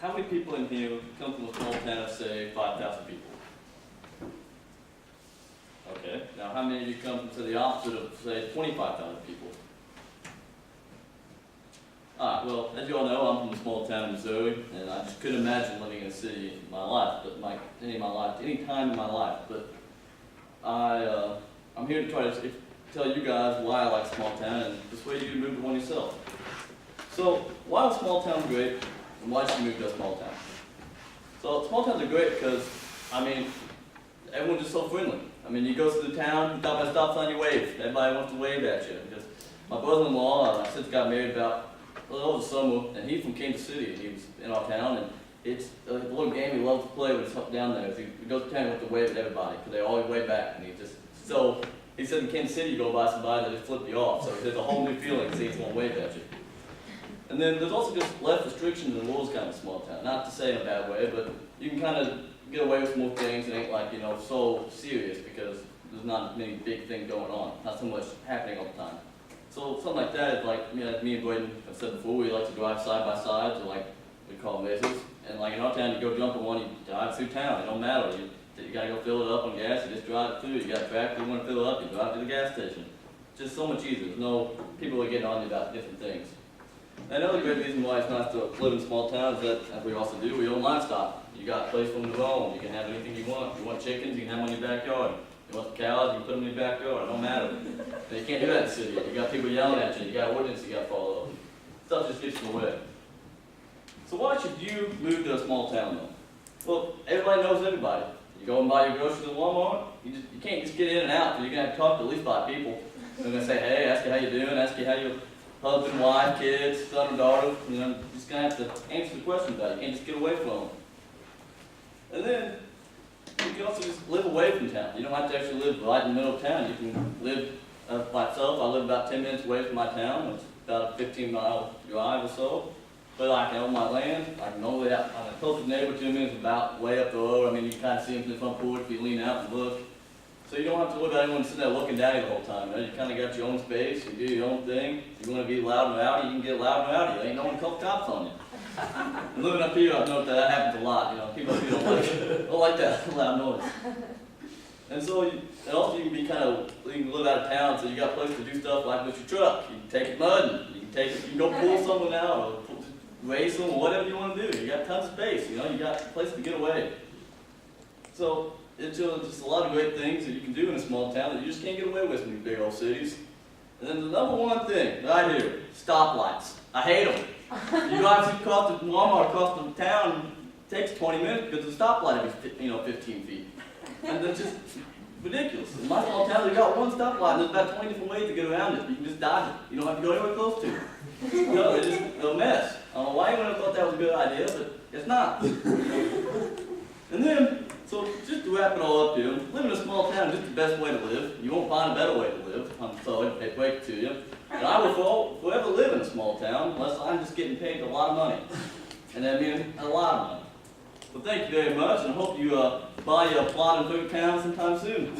how many people in here come from a small town of, say, 5,000 people? Okay, now how many of you come to the opposite of, say, 25,000 people? Alright, well, as you all know, I'm from a small town in Missouri, and I just couldn't imagine living in a city in my life, any time in my life. But I'm here to try to tell you guys why I like small town and persuade you to move to one yourself. So, why is small town great, and why should you move to a small town? So, small towns are great because, everyone's just so friendly. You go to the town, you stop at a stop sign, you wave. Everybody wants to wave at you. Because my brother-in-law, since got married about over the summer, and he's from Kansas City, and he was in our town, and it's a little game he loves to play when he's down there. He goes to town, he wants to wave at everybody, because they always wave back, and he said in Kansas City, you go by somebody, they just flip you off, so there's a whole new feeling, see, he's going to wave at you. And then there's also just less restrictions in the rules kind of small town. Not to say in a bad way, but you can kind of get away with more things. It ain't like, so serious because there's not many big things going on. Not so much happening all the time. So something like that is like, me and Braden have said before, we like to drive side by side to we call them races. And in our town, you go jump in one, you drive through town. It don't matter. You gotta go fill it up on gas, you just drive it through. You got a tractor, you want to fill it up, you drive to the gas station. Just so much easier. There's no people are getting on you about different things. Another great reason why it's nice to live in a small town is that, as we also do, we own livestock. You got a place for them to roam. You can have anything you want. If you want chickens, you can have them in your backyard. If you want cows, you can put them in your backyard. It don't matter. But you can't do that in the city. You got people yelling at you. You got ordinance you got to follow. Stuff just gets in the way. So why should you move to a small town, though? Well, everybody knows everybody. You go and buy your groceries at Walmart. You can't just get in and out. You're gonna have to talk to at least 5 people. They're gonna say, hey, ask you how you doing, ask you how your husband, wife, kids, son or daughter. You're just gonna have to answer the question about it. You can't just get away from them. And then you can also just live away from town. You don't have to actually live right in the middle of town. You can live myself. I live about 10 minutes away from my town. It's about a 15-mile drive or so. But I can own my land. I can only have the closest neighbor to me is about way up the road. You can kind of see him from the front porch if you lean out and look. So you don't have to worry about anyone sitting there looking down you the whole time. You kind of got your own space. You do your own thing. If you want to be loud and rowdy, you can get loud and rowdy. There ain't no one called cops on you. And living up here, I've noticed that happens a lot. People up here don't like that loud noise. And so, and also you can be you can live out of town, so you got a place to do stuff like with your truck. You can take it mudding. You can go pull someone out or race them or whatever you want to do. You got tons of space. You got a place to get away. So it's just a lot of great things that you can do in a small town that you just can't get away with in these big old cities. And then the number one thing right here, stoplights. I hate them. You drive across the Walmart across the town, it takes 20 minutes because the stoplight is 15 feet. And that's just ridiculous. In my small town, they got one stoplight and there's about 20 different ways to get around it. You can just dodge it. You don't have to go anywhere close to it. They're a mess. I don't know why anyone thought that was a good idea, but it's not. And then, so just to wrap it all up here, living in a small town is just the best way to live. You won't find a better way to live. I'm sorry to break it to you. And I will forever live in a small town unless I'm just getting paid a lot of money. And that means a lot of money. Well, thank you very much, and I hope you buy a plot in 30 towns sometime soon.